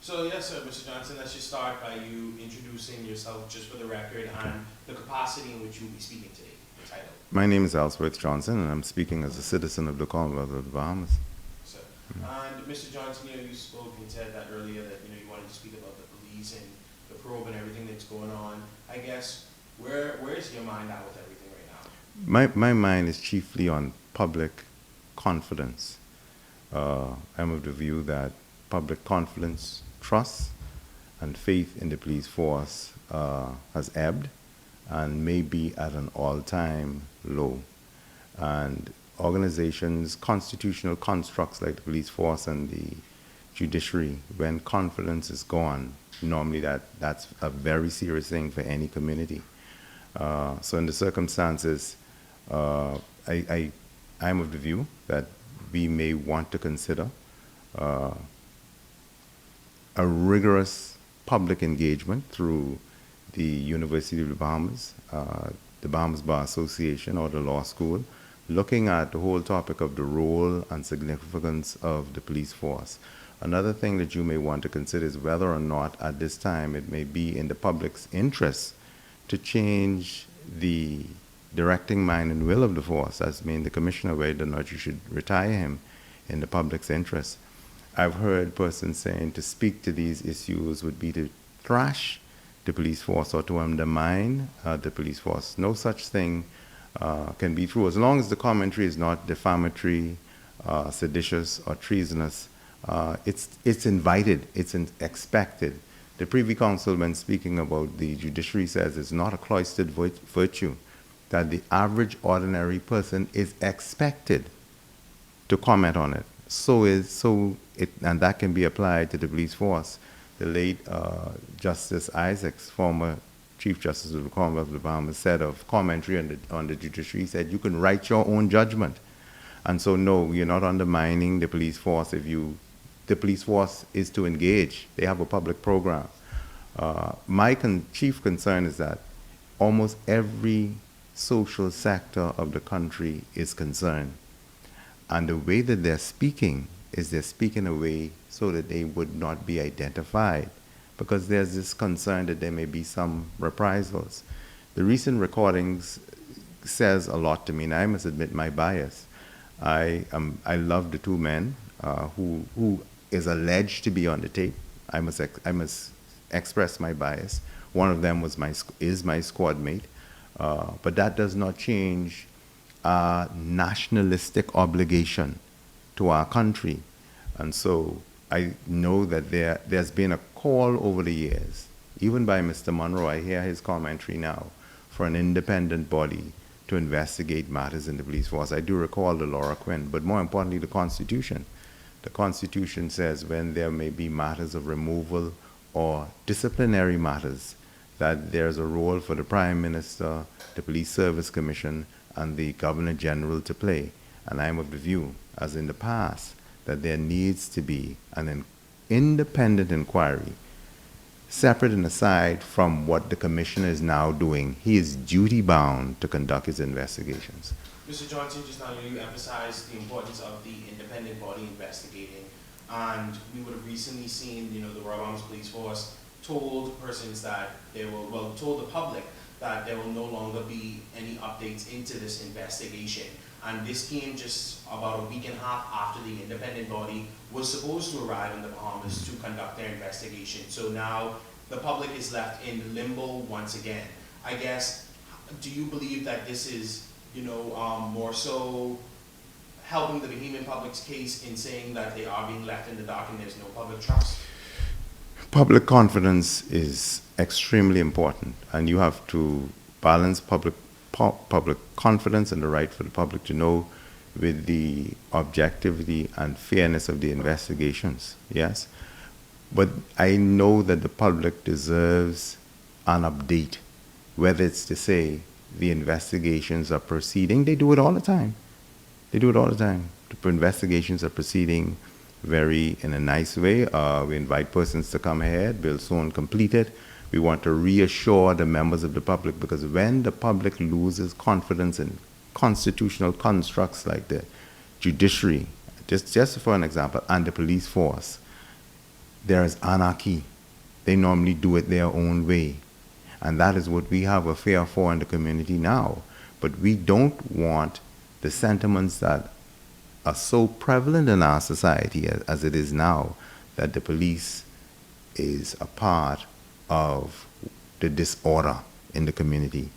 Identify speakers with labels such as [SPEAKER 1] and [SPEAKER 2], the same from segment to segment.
[SPEAKER 1] So yes, sir, Mr. Johnson, let's just start by you introducing yourself just for the record
[SPEAKER 2] Okay.
[SPEAKER 1] and the capacity in which you'll be speaking today, the title.
[SPEAKER 2] My name is Elsworth Johnson, and I'm speaking as a citizen of the Commonwealth of the Bahamas.
[SPEAKER 1] Sir. And Mr. Johnson, you spoke and said that earlier that you wanted to speak about the police and the probe and everything that's going on. I guess where's your mind at with everything right now?
[SPEAKER 2] My mind is chiefly on public confidence. I'm of the view that public confidence, trust, and faith in the police force has ebbed and may be at an all-time low. And organizations, constitutional constructs like the police force and the judiciary, when confidence is gone, normally that's a very serious thing for any community. So in the circumstances, uh, I'm of the view that we may want to consider uh, a rigorous public engagement through the University of the Bahamas Bar Association or the law school, looking at the whole topic of the role and significance of the police force. Another thing that you may want to consider is whether or not at this time it may be in the public's interest to change the directing mind and will of the force, as mean the commissioner, whether or not you should retire him in the public's interest. I've heard persons saying to speak to these issues would be to thrash the police force or to undermine the police force. No such thing can be true. As long as the commentary is not defamatory, seditious, or treasonous, it's invited, expected. The Privy Council, when speaking about the judiciary, says it's not a cloistered virtue, that the average ordinary person is expected to comment on it. And that can be applied to the police force. The late Justice Isaacs, former Chief Justice of the Commonwealth of the Bahamas, said of commentary on the judiciary, he said, you can write your own judgment. And so, no, you're not undermining the police force. The police force is to engage. They have a public program. My chief concern is that almost every social sector of the country is concerned. And the way that they're speaking is they're speaking a way so that they would not be identified, because there's this concern that there may be some reprisals. The recent recordings says a lot to me, and I must admit my bias. I love the two men who is alleged to be on the tape. I must express my bias. One of them is my squad mate, but that does not change our nationalistic obligation to our country. And so I know that there's been a call over the years, even by Mr. Monroe, I hear his commentary now, for an independent body to investigate matters in the police force. I do recall the Laura Quinn, but more importantly, the Constitution. The Constitution says when there may be matters of removal or disciplinary matters, that there's a role for the Prime Minister, the Police Service Commission, and the Governor General to play. And I'm of the view, as in the past, that there needs to be an independent inquiry, separate and aside from what the commissioner is now doing. He is duty-bound to conduct his investigations.
[SPEAKER 1] Mr. Johnson, just now you emphasized the importance of the independent body investigating, and we would have recently seen, the Royal Bahamas Police Force told persons that told the public that there will no longer be any updates into this investigation. And this came just about a week and a half after the independent body was supposed to arrive in the Bahamas to conduct their investigation. So now the public is left in limbo once again. I guess, do you believe that this is, more so helping the Bahamian public's case in saying that they are being left in the dark and there's no public trust?
[SPEAKER 2] Public confidence is extremely important, and you have to balance public confidence and the right for the public to know with the objectivity and fairness of the investigations, yes? But I know that the public deserves an update, whether it's to say the investigations are proceeding. They do it all the time. The investigations are proceeding in a nice way. We invite persons to come ahead, we'll soon complete it. We want to reassure the members of the public, because when the public loses confidence in constitutional constructs like the judiciary, just for an example, and the police force, there is anarchy. They normally do it their own way. And that is what we have a fear for in the community now. But we don't want the sentiments that are so prevalent in our society as it is now, that the police is a part of the disorder in the community.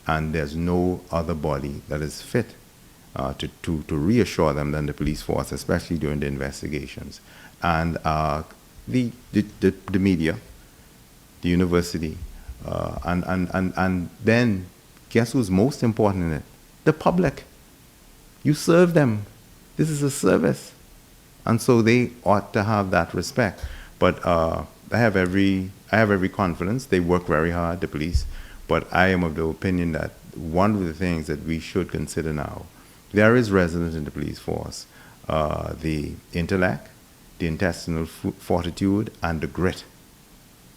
[SPEAKER 2] And there's no other body that is fit to reassure them than the police force, especially during the investigations. And the media, the university, and then guess who's most important in it? The public. You serve them. This is a service. And so they ought to have that respect. But I have every confidence. They work very hard, the police. But I am of the opinion that one of the things that we should consider now, there is resident in the police force, the intellect, the intestinal fortitude, and the grit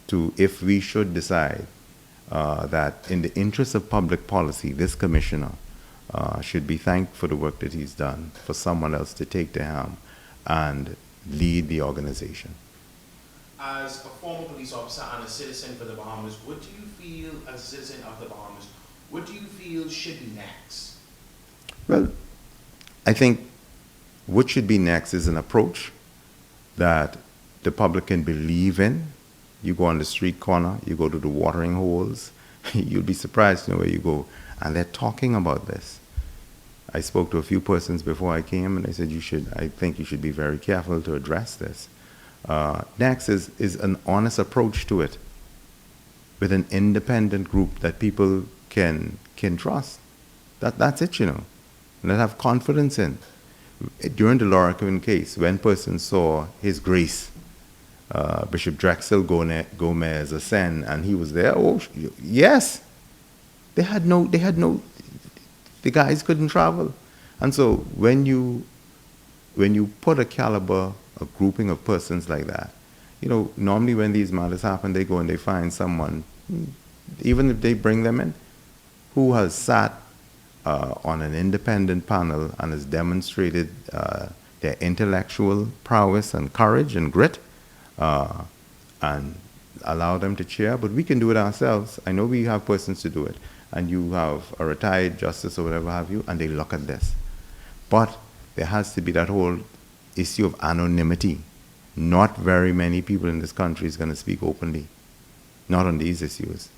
[SPEAKER 2] to, if we should decide that in the interest of public policy, this commissioner should be thanked for the work that he's done, for someone else to take the helm and lead the organization.
[SPEAKER 1] As a former police officer and a citizen for the Bahamas, what do you feel, as a citizen of the Bahamas, what do you feel should be next?
[SPEAKER 2] Well, I think what should be next is an approach that the public can believe in. You go on the street corner, you go to the watering holes, you'll be surprised to know where you go, and they're talking about this. I spoke to a few persons before I came, and they said, I think you should be very careful to address this. Next is an honest approach to it with an independent group that people can trust. That's it, and that have confidence in. During the Lorraine case, when persons saw His Grace, Bishop Drexel Gomez ascend, and he was there, yes, the guys couldn't travel. And so when you put a grouping of persons like that, normally when these matters happen, they go and they find someone, even if they bring them in, who has sat on an independent panel and has demonstrated their intellectual prowess and courage and grit, and allow them to chair. But we can do it ourselves. I know we have persons to do it, and you have a retired justice or whatever have you, and they look at this. But there has to be that whole issue of anonymity. Not very many people in this country is going to speak openly, not on these issues.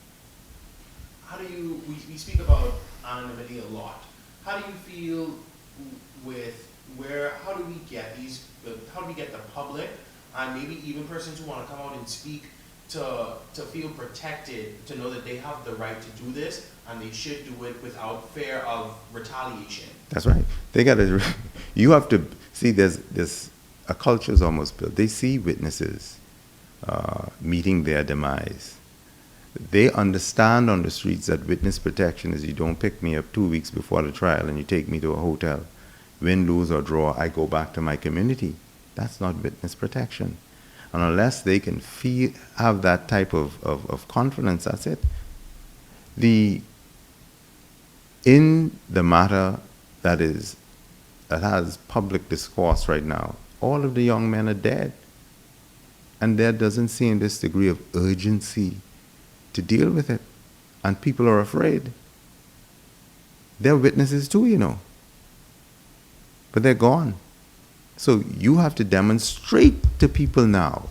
[SPEAKER 1] How do you, we speak about anonymity a lot. How do you feel with how do we get the public and maybe even persons who want to come out and speak to feel protected, to know that they have the right to do this and they should do it without fear of retaliation?
[SPEAKER 2] That's right. They got to. You have to see. There's a culture is almost built. They see witnesses meeting their demise. They understand on the streets that witness protection is you don't pick me up 2 weeks before the trial and you take me to a hotel. Win, lose, or draw, I go back to my community. That's not witness protection. And unless they can have that type of confidence, that's it. In the matter that has public discourse right now, all of the young men are dead. And there doesn't seem this degree of urgency to deal with it. And people are afraid. They're witnesses too, But they're gone. So you have to demonstrate to people now,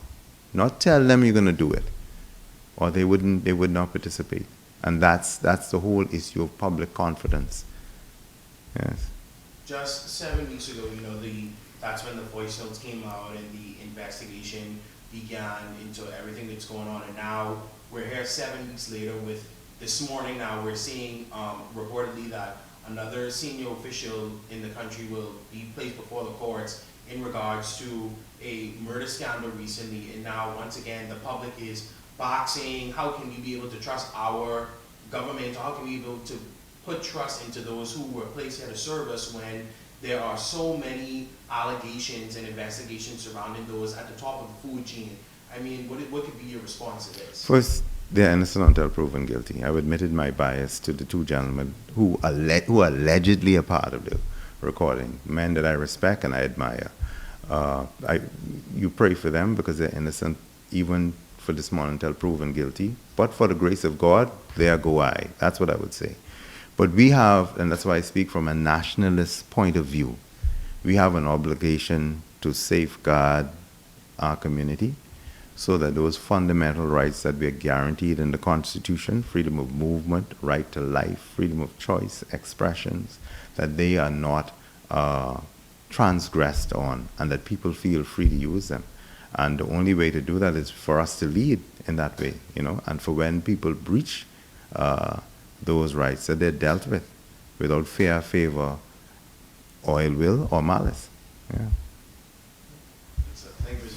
[SPEAKER 2] not tell them you're going to do it, or they would not participate. And that's the whole issue of public confidence. Yes.
[SPEAKER 1] Just 7 weeks ago, that's when the voice notes came out and the investigation began into everything that's going on. And now we're here 7 weeks later with this morning. Now we're seeing reportedly that another senior official in the country will be placed before the courts in regards to a murder scandal recently. And now once again the public is boxing. How can we be able to trust our government? How can we be able to put trust into those who were placed here to serve us when there are so many allegations and investigations surrounding those at the top of the food chain? I mean, what could be your response to this?
[SPEAKER 2] First, they're innocent until proven guilty. I've admitted my bias to the two gentlemen who are allegedly a part of the recording, men that I respect and I admire. You pray for them because they're innocent even for this morning until proven guilty. But for the grace of God, there go I. That's what I would say. But we have, and that's why I speak from a nationalist point of view, we have an obligation to safeguard our community so that those fundamental rights that we are guaranteed in the Constitution, freedom of movement, right to life, freedom of choice, expressions, that they are not transgressed on, and that people feel free to use them. And the only way to do that is for us to lead in that way, you know, and for when people breach those rights, that they're dealt with without fear, favor, or ill will, or malice. Yeah.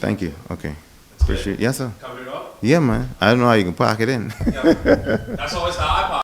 [SPEAKER 2] Thank you. Okay. Appreciate it. Yes, sir.
[SPEAKER 1] Covered it all?
[SPEAKER 2] Yeah, man. I don't know how you can pack it in.
[SPEAKER 1] Yeah. That's always the